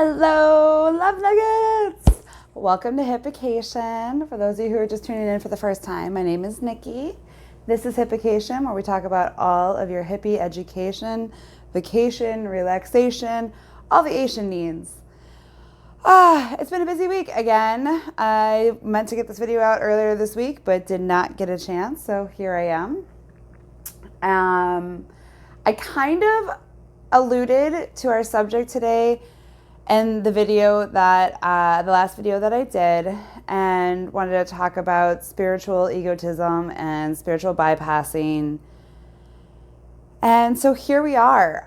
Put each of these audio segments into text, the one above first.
Hello, love nuggets! Welcome to Hippication. For those of you who are just tuning in for the first time, my name is Nikki. This is Hippication, where we talk about all of your hippie education, vacation, relaxation, all the Asian needs. It's been a busy week again. I meant to get this video out earlier this week, but did not get a chance, so here I am. I kind of alluded to our subject today in the video that the last video that I did, and wanted to talk about spiritual egotism and spiritual bypassing. And so here we are.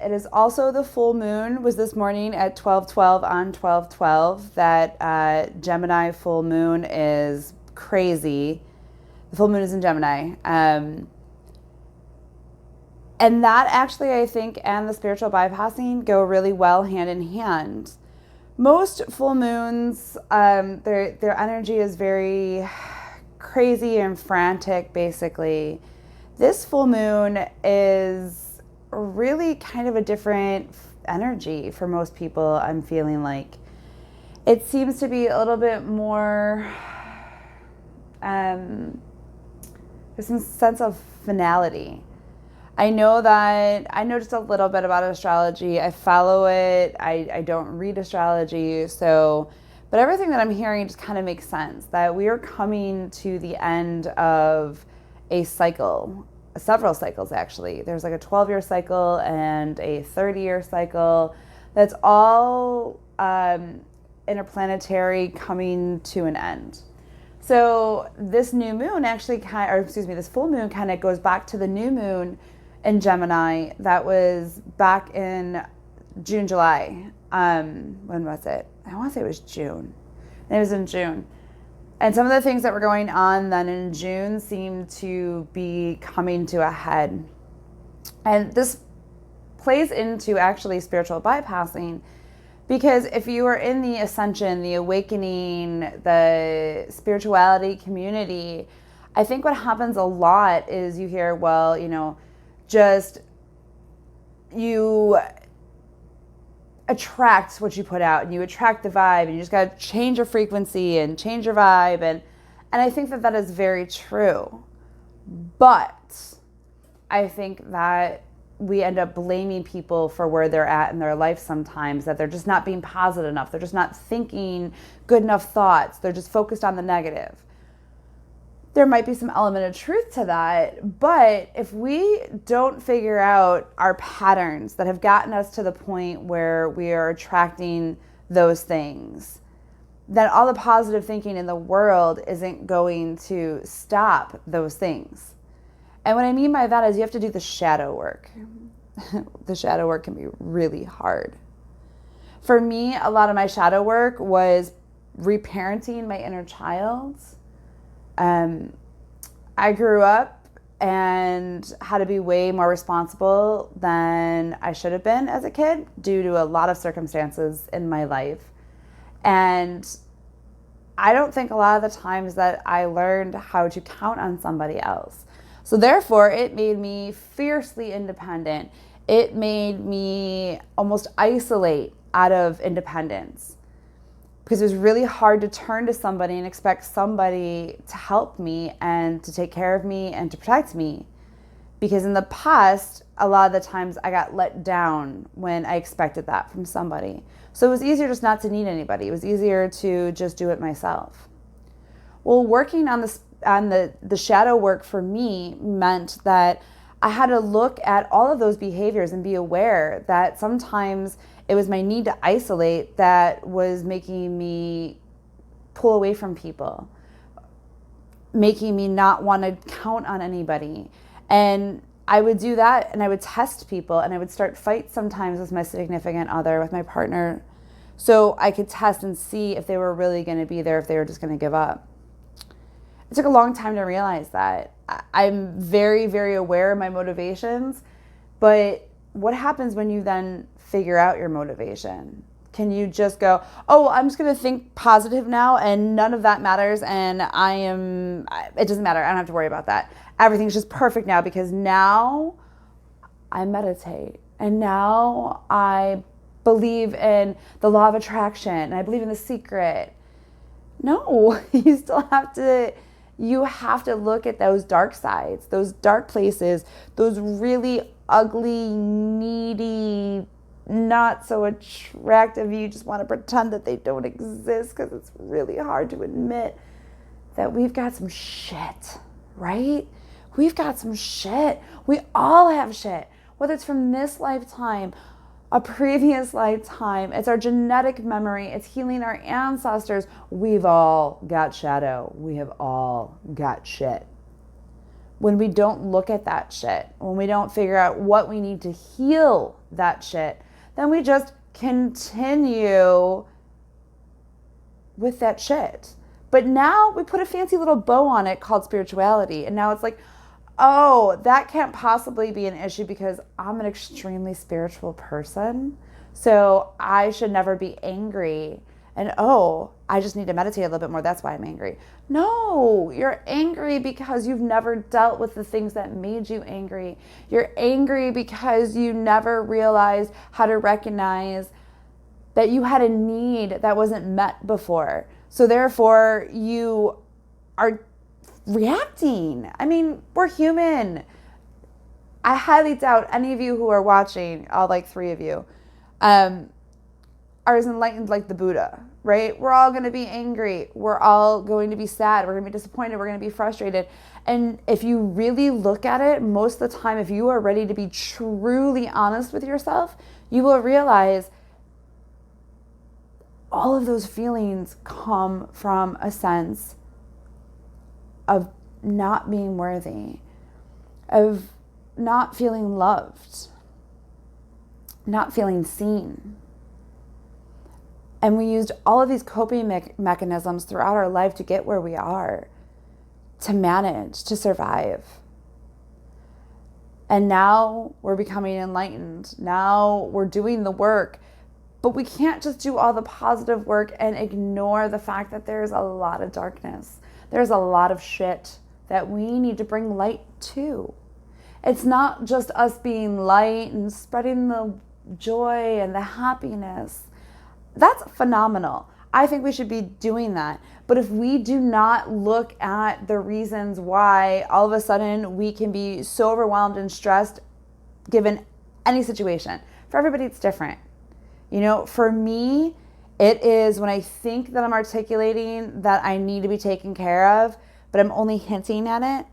It is also the full moon was this morning at 12:12 on 12:12. That Gemini full moon is crazy. The full moon is in Gemini. And that actually, I think, and the spiritual bypassing go really well hand in hand. Most full moons, their energy is very crazy and frantic, basically. This full moon is really kind of a different energy for most people, I'm feeling like. It seems to be a little bit more, there's some sense of finality. I know just a little bit about astrology. I follow it. I don't read astrology. But everything that I'm hearing just kind of makes sense, that we are coming to the end of a cycle, several cycles actually. There's like a 12-year cycle and a 30-year cycle. That's all interplanetary coming to an end. So this new moon actually this full moon kind of goes back to the new moon in Gemini that was back in June, July. When was it? I want to say it was June. It was in June. And some of the things that were going on then in June seemed to be coming to a head. And this plays into actually spiritual bypassing, because if you are in the ascension, the awakening, the spirituality community, I think what happens a lot is you hear, you attract what you put out, and you attract the vibe, and you just got to change your frequency and change your vibe. And I think that is very true. But I think that we end up blaming people for where they're at in their life sometimes, that they're just not being positive enough. They're just not thinking good enough thoughts. They're just focused on the negative. There might be some element of truth to that, but if we don't figure out our patterns that have gotten us to the point where we are attracting those things, then all the positive thinking in the world isn't going to stop those things. And what I mean by that is you have to do the shadow work. The shadow work can be really hard. For me, a lot of my shadow work was reparenting my inner child. I grew up and had to be way more responsible than I should have been as a kid due to a lot of circumstances in my life. And I don't think a lot of the times that I learned how to count on somebody else. So therefore, it made me fiercely independent. It made me almost isolate out of independence, because it was really hard to turn to somebody and expect somebody to help me and to take care of me and to protect me. Because in the past, a lot of the times I got let down when I expected that from somebody. So it was easier just not to need anybody. It was easier to just do it myself. Well, working on the shadow work for me meant that I had to look at all of those behaviors and be aware that sometimes it was my need to isolate that was making me pull away from people, making me not want to count on anybody. And I would do that, and I would test people, and I would start fights sometimes with my significant other, with my partner, so I could test and see if they were really going to be there, if they were just going to give up. It took a long time to realize that. I'm very, very aware of my motivations, but what happens when you then figure out your motivation? Can you just go, oh, I'm just going to think positive now and none of that matters, and it doesn't matter, I don't have to worry about that. Everything's just perfect now because now I meditate and now I believe in the law of attraction and I believe in The Secret. No, you have to look at those dark sides, those dark places, those really ugly, needy, not so attractive. You just want to pretend that they don't exist because it's really hard to admit that we've got some shit, right? We've got some shit. We all have shit, whether it's from this lifetime, a previous lifetime, it's our genetic memory, it's healing our ancestors. We've all got shadow. We have all got shit. When we don't look at that shit, when we don't figure out what we need to heal that shit, then we just continue with that shit. But now we put a fancy little bow on it called spirituality. And now it's like, oh, that can't possibly be an issue because I'm an extremely spiritual person. So I should never be angry. And oh, I just need to meditate a little bit more. That's why I'm angry. No, you're angry because you've never dealt with the things that made you angry. You're angry because you never realized how to recognize that you had a need that wasn't met before. So therefore, you are reacting. I mean, we're human. I highly doubt any of you who are watching, all like 3 of you, are as enlightened like the Buddha, right? We're all going to be angry. We're all going to be sad. We're going to be disappointed. We're going to be frustrated. And if you really look at it, most of the time, if you are ready to be truly honest with yourself, you will realize all of those feelings come from a sense of not being worthy, of not feeling loved, not feeling seen. And we used all of these coping mechanisms throughout our life to get where we are, to manage, to survive. And now we're becoming enlightened. Now we're doing the work. But we can't just do all the positive work and ignore the fact that there's a lot of darkness. There's a lot of shit that we need to bring light to. It's not just us being light and spreading the joy and the happiness. That's phenomenal. I think we should be doing that. But if we do not look at the reasons why all of a sudden we can be so overwhelmed and stressed given any situation, for everybody it's different. You know, for me, it is when I think that I'm articulating that I need to be taken care of, but I'm only hinting at it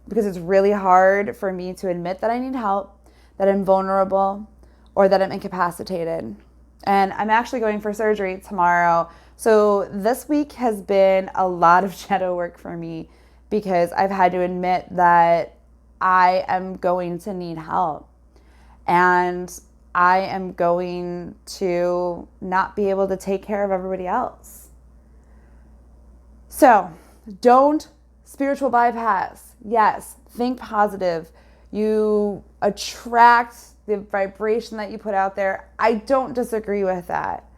because it's really hard for me to admit that I need help, that I'm vulnerable, or that I'm incapacitated. And I'm actually going for surgery tomorrow. So this week has been a lot of shadow work for me because I've had to admit that I am going to need help. And I am going to not be able to take care of everybody else. So don't spiritual bypass. Yes, think positive. You attract the vibration that you put out there. I don't disagree with that.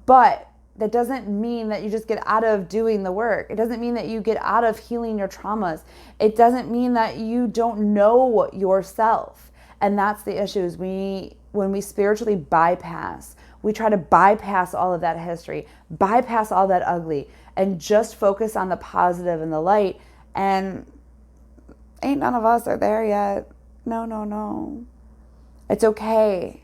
But that doesn't mean that you just get out of doing the work. It doesn't mean that you get out of healing your traumas. It doesn't mean that you don't know yourself. And that's the issue is when we spiritually bypass, we try to bypass all of that history, bypass all that ugly, and just focus on the positive and the light. And ain't none of us are there yet. No. It's okay.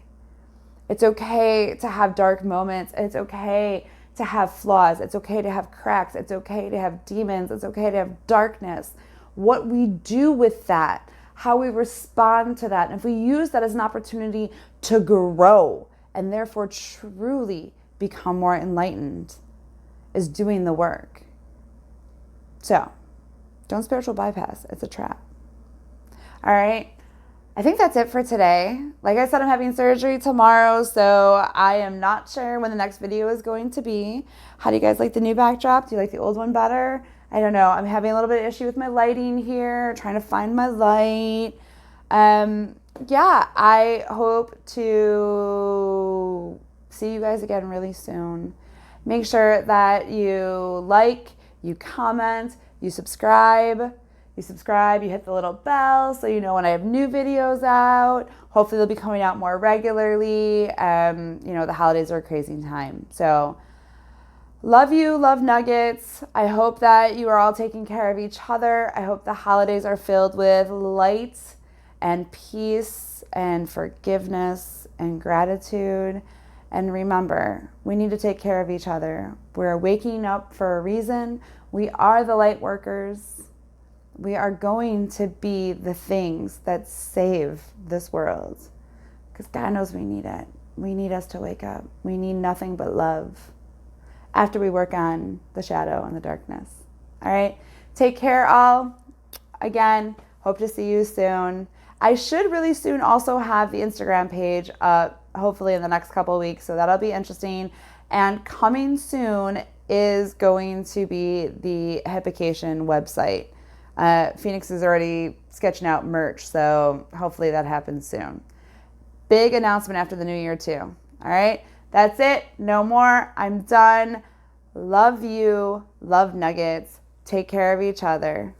It's okay to have dark moments. It's okay to have flaws. It's okay to have cracks. It's okay to have demons. It's okay to have darkness. What we do with that, how we respond to that, and if we use that as an opportunity to grow and therefore truly become more enlightened, is doing the work. So, don't spiritual bypass. It's a trap. All right. I think that's it for today. Like I said, I'm having surgery tomorrow, so I am not sure when the next video is going to be. How do you guys like the new backdrop? Do you like the old one better? I don't know. I'm having a little bit of issue with my lighting here, trying to find my light. Yeah, I hope to see you guys again really soon. Make sure that you like, you comment, you subscribe, You subscribe, you hit the little bell so you know when I have new videos out. Hopefully they'll be coming out more regularly. The holidays are a crazy time. So love you, love nuggets. I hope that you are all taking care of each other. I hope the holidays are filled with light and peace and forgiveness and gratitude. And remember, we need to take care of each other. We're waking up for a reason. We are the light workers. We are going to be the things that save this world. Because God knows we need it. We need us to wake up. We need nothing but love after we work on the shadow and the darkness. All right? Take care, all. Again, hope to see you soon. I should really soon also have the Instagram page up, hopefully in the next couple of weeks, so that'll be interesting. And coming soon is going to be the Hippication website. Phoenix is already sketching out merch, so hopefully that happens soon. Big announcement after the new year, too. All right? That's it. No more. I'm done. Love you. Love nuggets. Take care of each other.